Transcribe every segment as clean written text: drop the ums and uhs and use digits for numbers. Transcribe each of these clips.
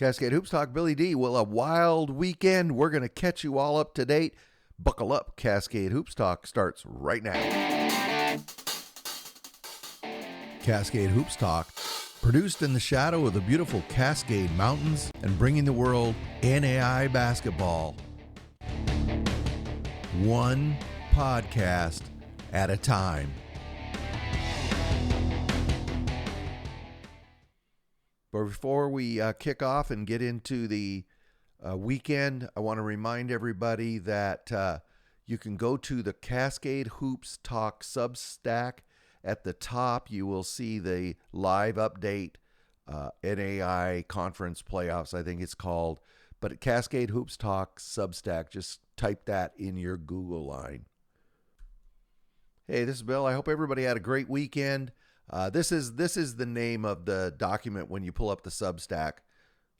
Cascade Hoops Talk, Billy D. Well, a wild weekend. We're going to catch you all up to date. Buckle up. Cascade Hoops Talk starts right now. Cascade Hoops Talk, produced in the shadow of the beautiful Cascade Mountains and bringing the world NAIA basketball. One podcast at a time. But before we kick off and get into the weekend, I want to remind everybody that you can go to the Cascade Hoops Talk Substack. At the top, you will see the live update, NAIA Conference Playoffs, I think it's called. But at Cascade Hoops Talk Substack, just type that in your Google line. Hey, this is Bill. I hope everybody had a great weekend. This is the name of the document when you pull up the Substack.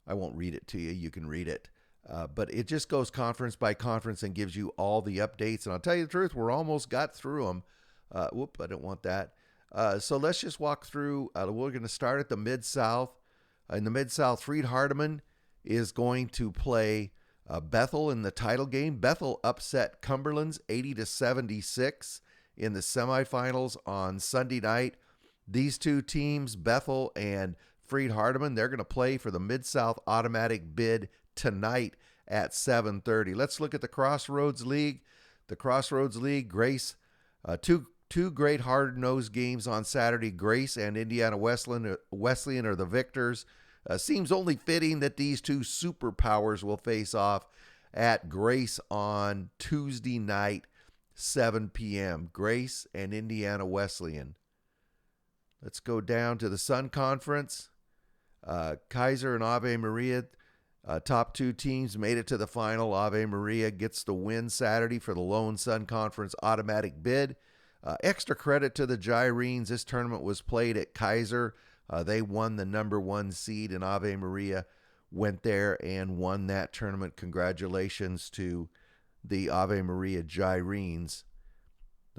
I won't read it to you. You can read it. But it just goes conference by conference and gives you all the updates. And I'll tell you the truth, we're almost got through them. I don't want that. So let's just walk through. We're going to start at the Mid-South. In the Mid-South, Freed Hardeman is going to play Bethel in the title game. Bethel upset Cumberland's 80-76 in the semifinals on Sunday night. These two teams, Bethel and Freed Hardeman, they're going to play for the Mid-South automatic bid tonight at 7:30. Let's look at the Crossroads League. The Crossroads League, Grace, two great hard-nosed games on Saturday. Grace and Indiana Wesleyan are the victors. Seems only fitting that these two superpowers will face off at Grace on Tuesday night, 7 p.m. Grace and Indiana Wesleyan. Let's go down to the Sun Conference. Kaiser and Ave Maria, top two teams, made it to the final. Ave Maria gets the win Saturday for the Lone Sun Conference automatic bid. Extra credit to the Gyrenes. This tournament was played at Kaiser. They won the number one seed, and Ave Maria went there and won that tournament. Congratulations to the Ave Maria Gyrenes.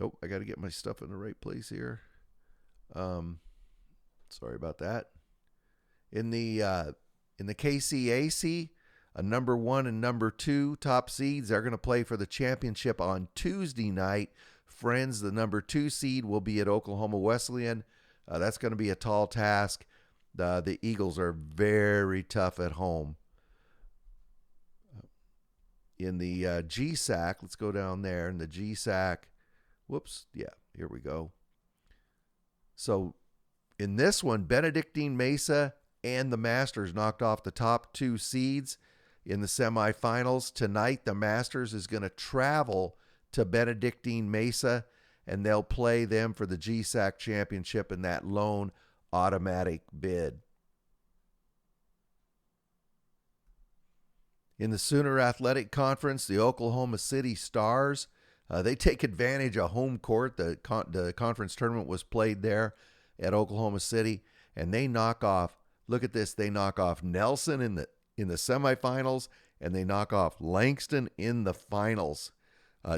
Oh, I got to get my stuff in the right place here. Sorry about that. In the KCAC, a number one and number two top seeds are going to play for the championship on Tuesday night. Friends, the number two seed will be at Oklahoma Wesleyan. That's going to be a tall task. The Eagles are very tough at home. In the GSAC, let's go down there. In the GSAC, here we go. So in this one, Benedictine Mesa and the Masters knocked off the top two seeds in the semifinals. Tonight, the Masters is going to travel to Benedictine Mesa, and they'll play them for the GSAC championship in that lone automatic bid. In the Sooner Athletic Conference, the Oklahoma City Stars, they take advantage of home court. The conference tournament was played there at Oklahoma City, and they knock off, look at this, they knock off Nelson in the semifinals, and they knock off Langston in the finals.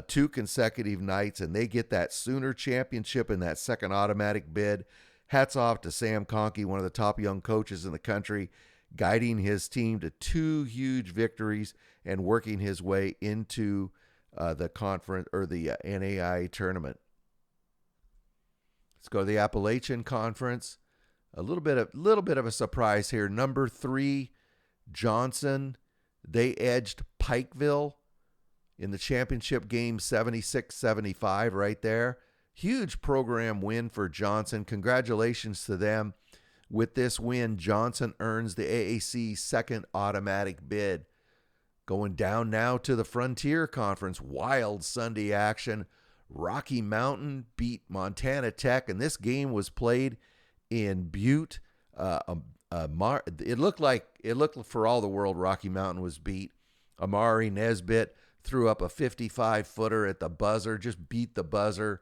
2 consecutive nights, and they get that Sooner championship in that second automatic bid. Hats off to Sam Conkey, one of the top young coaches in the country, guiding his team to 2 huge victories and working his way into the conference or the NAIA tournament. Let's go to the Appalachian Conference. A little bit of a surprise here. Number 3, Johnson, they edged Pikeville in the championship game 76-75 right there. Huge program win for Johnson. Congratulations to them. With this win, Johnson earns the AAC second automatic bid. Going down now to the Frontier Conference. Wild Sunday action. Rocky Mountain beat Montana Tech, and this game was played in Butte. It looked for all the world Rocky Mountain was beat. Amari Nesbitt threw up a 55-footer at the buzzer, just beat the buzzer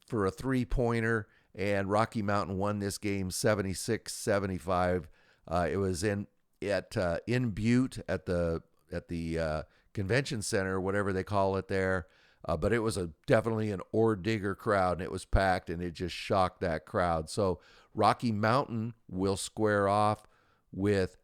for a three-pointer, and Rocky Mountain won this game 76-75. It was in Butte at the convention center, whatever they call it there. But it was definitely an ore digger crowd, and it was packed, and it just shocked that crowd. So Rocky Mountain will square off with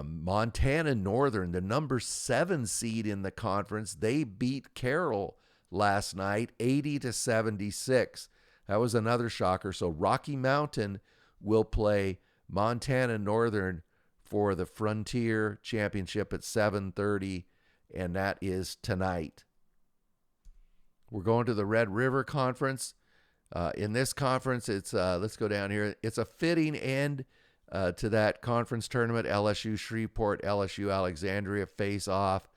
Montana Northern, the number 7 seed in the conference, they beat Carroll last night 80-76. That was another shocker. So Rocky Mountain will play Montana Northern for the Frontier Championship at 7:30, and that is tonight. We're going to the Red River Conference. In this conference, it's let's go down here. It's a fitting end to that conference tournament. LSU Shreveport, LSU Alexandria face off.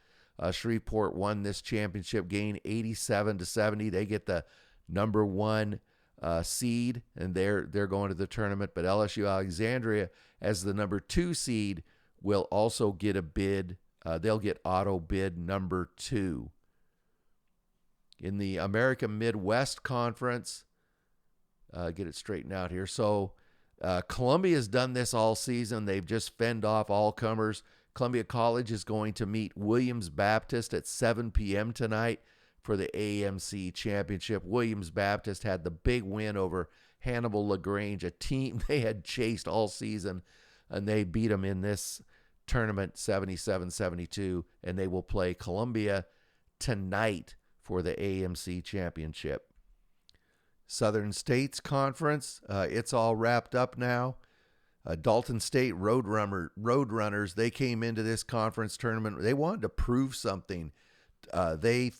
Shreveport won this championship game 87-70. They get the number 1 seed, and they're going to the tournament. But LSU Alexandria, as the number 2 seed, will also get a bid. They'll get auto bid number 2. In the American Midwest Conference, get it straightened out here. So Columbia's done this all season. They've just fended off all comers. Columbia College is going to meet Williams Baptist at 7 p.m. tonight for the AMC Championship. Williams Baptist had the big win over Hannibal LaGrange, a team they had chased all season, and they beat them in this tournament 77-72, and they will play Columbia tonight for the AMC Championship. Southern States Conference, it's all wrapped up now. Dalton State Roadrunners, they came into this conference tournament. They wanted to prove something. They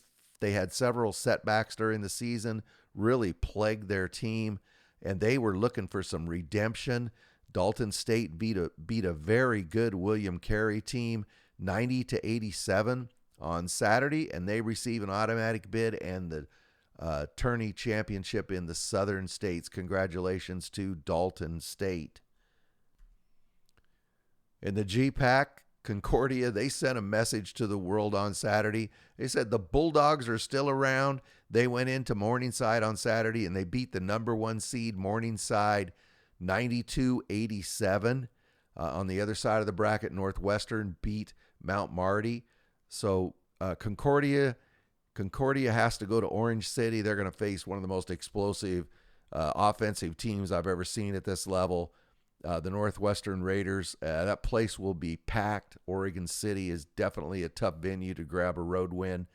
had several setbacks during the season, really plagued their team, and they were looking for some redemption. Dalton State beat a very good William Carey team 90-87 on Saturday, and they receive an automatic bid and the tourney championship in the Southern States. Congratulations to Dalton State. In the GPAC, Concordia, they sent a message to the world on Saturday. They said the Bulldogs are still around. They went into Morningside on Saturday, and they beat the number 1 seed Morningside 92-87. On the other side of the bracket, Northwestern beat Mount Marty. So Concordia has to go to Orange City. They're going to face one of the most explosive offensive teams I've ever seen at this level. The Northwestern Raiders, that place will be packed. Oregon City is definitely a tough venue to grab a road win,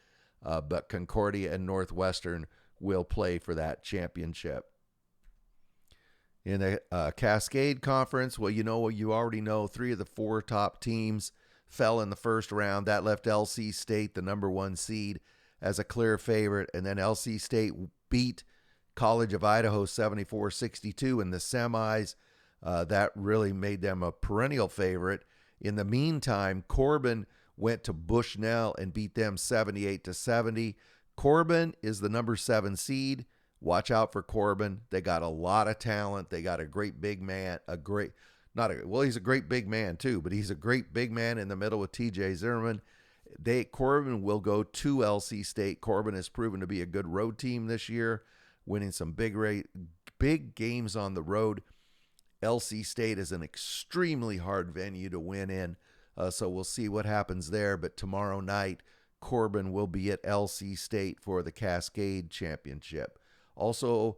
but Concordia and Northwestern will play for that championship. In the Cascade Conference, well, you already know 3 of the 4 top teams fell in the first round. That left LC State, the number 1 seed, as a clear favorite, and then LC State beat College of Idaho 74-62 in the semis. That really made them a perennial favorite. In the meantime, Corbin went to Bushnell and beat them 78-70. Corbin is the number 7 seed. Watch out for Corbin. They got a lot of talent. They got a great big man, he's a great big man too, but he's a great big man in the middle with TJ Zimmerman. Corbin will go to LC State. Corbin has proven to be a good road team this year, winning some big games on the road. LC State is an extremely hard venue to win in, so we'll see what happens there. But tomorrow night, Corbin will be at LC State for the Cascade Championship. Also,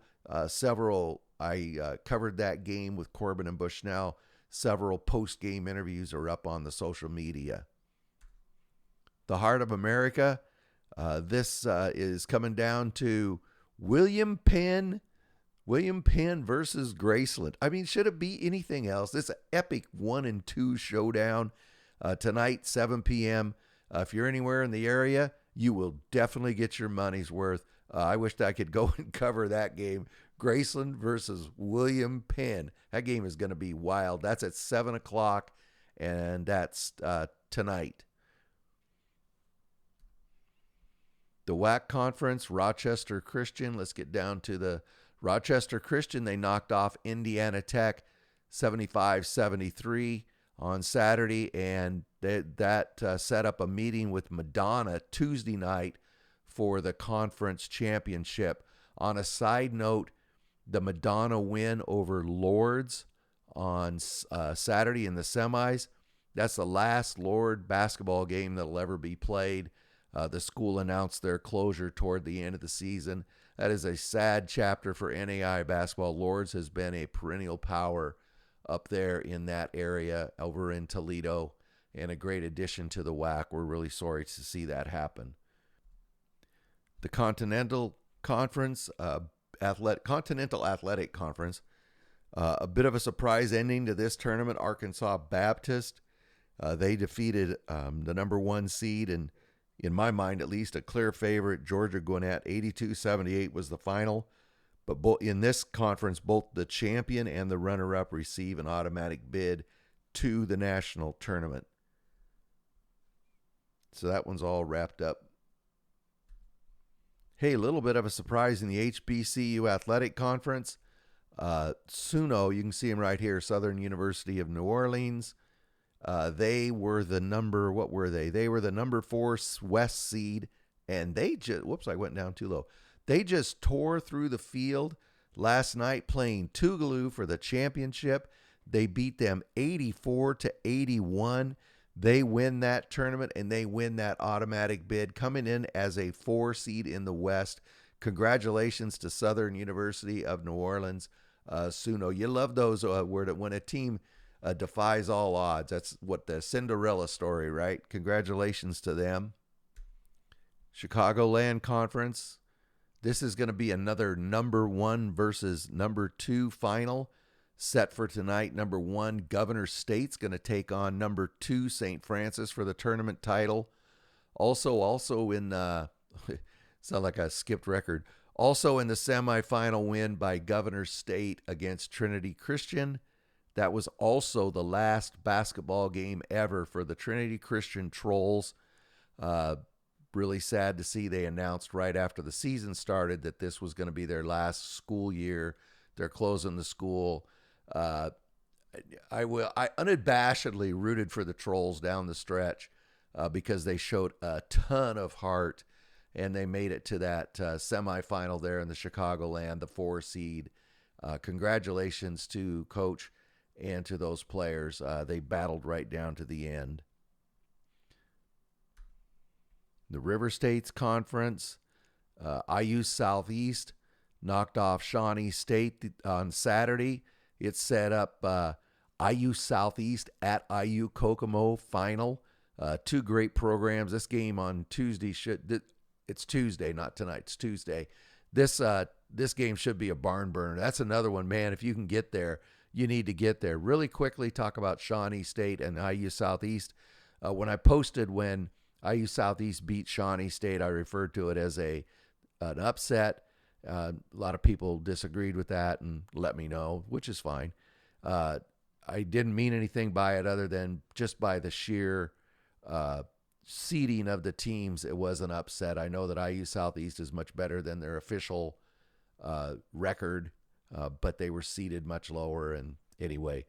I covered that game with Corbin and Bushnell. Several post-game interviews are up on the social media. The Heart of America, this is coming down to William Penn versus Graceland. I mean, should it be anything else? This epic 1 and 2 showdown tonight, 7 p.m. If you're anywhere in the area, you will definitely get your money's worth. I wished I could go and cover that game. Graceland versus William Penn. That game is going to be wild. That's at 7 o'clock, and that's tonight. The WAC Conference, Rochester Christian. Let's get down to the Rochester Christian. They knocked off Indiana Tech 75-73 on Saturday, and that set up a meeting with Madonna Tuesday night for the conference championship. On a side note, the Madonna win over Lourdes on Saturday in the semis, that's the last Lord basketball game that'll ever be played. The school announced their closure toward the end of the season. That is a sad chapter for NAIA basketball. Lourdes has been a perennial power up there in that area over in Toledo. and a great addition to the WAC. We're really sorry to see that happen. The Continental Conference, Continental Athletic Conference, a bit of a surprise ending to this tournament. Arkansas Baptist, they defeated the number 1 seed, and in my mind at least, a clear favorite, Georgia Gwinnett. 82-78 was the final. But in this conference, both the champion and the runner-up receive an automatic bid to the national tournament. So that one's all wrapped up. Hey, a little bit of a surprise in the HBCU Athletic Conference. SUNO, you can see them right here, Southern University of New Orleans. They were the number, what were they? They were the number 4 West seed, and they just, whoops, I went down too low. They just tore through the field last night playing Tougaloo for the championship. They beat them 84-81. They win that tournament, and they win that automatic bid, coming in as a 4 seed in the West. Congratulations to Southern University of New Orleans. SUNO, you love those when a team defies all odds. That's what the Cinderella story, right? Congratulations to them. Chicagoland Conference. This is going to be another number 1 versus number 2 final set for tonight. Number 1, Governor State's going to take on number 2, St. Francis, for the tournament title. Also in sound like a skipped record. Also in the semifinal win by Governor State against Trinity Christian. That was also the last basketball game ever for the Trinity Christian Trolls. Really sad to see they announced right after the season started that this was going to be their last school year. They're closing the school. I unabashedly rooted for the Trolls down the stretch because they showed a ton of heart, and they made it to that semifinal there in the Chicagoland, the 4 seed. Congratulations to Coach and to those players. They battled right down to the end. The River States Conference, IU Southeast knocked off Shawnee State on Saturday. It set up IU Southeast at IU Kokomo final. 2 great programs. This game on Tuesday it's Tuesday, not tonight. It's Tuesday. This game should be a barn burner. That's another one, man. If you can get there, you need to get there. Really quickly talk about Shawnee State and IU Southeast. When I posted when IU Southeast beat Shawnee State, I referred to it as an upset. A lot of people disagreed with that and let me know, which is fine. I didn't mean anything by it other than just by the sheer seeding of the teams. It was an upset. I know that IU Southeast is much better than their official record, but they were seeded much lower. And anyway,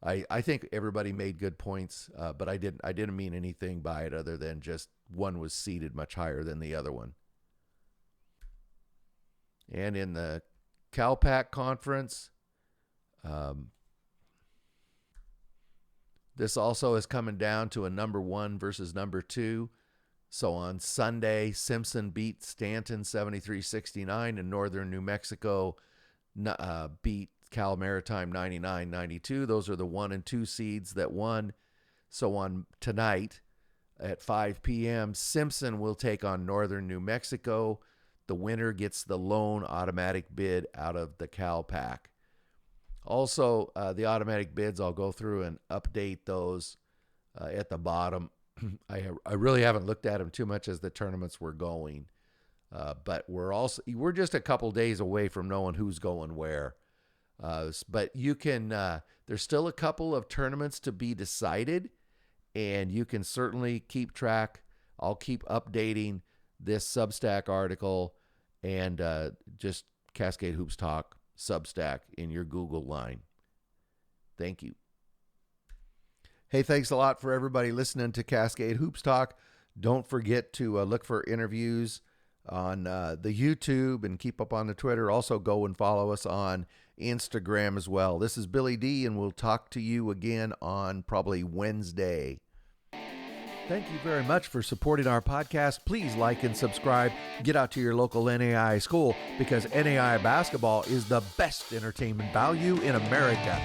I think everybody made good points, but I didn't mean anything by it other than just one was seeded much higher than the other one. And in the CalPAC Conference, this also is coming down to a number 1 versus number 2. So on Sunday, Simpson beat Stanton 73-69, and Northern New Mexico beat Cal Maritime 99-92. Those are the 1 and 2 seeds that won. So on tonight at 5 p.m., Simpson will take on Northern New Mexico. The winner gets the lone automatic bid out of the CalPAC. Also, the automatic bids, I'll go through and update those at the bottom. I really haven't looked at them too much as the tournaments were going. But we're just a couple days away from knowing who's going where. But you can, there's still a couple of tournaments to be decided, and you can certainly keep track. I'll keep updating this Substack article and just Cascade Hoops Talk Substack in your Google line. Thank you. Hey, thanks a lot for everybody listening to Cascade Hoops Talk. Don't forget to look for interviews on the YouTube and keep up on the Twitter. Also go and follow us on Instagram as well. This is Billy D, and we'll talk to you again on probably Wednesday. Thank you very much for supporting our podcast. Please like and subscribe. Get out to your local NAIA school because NAIA basketball is the best entertainment value in America.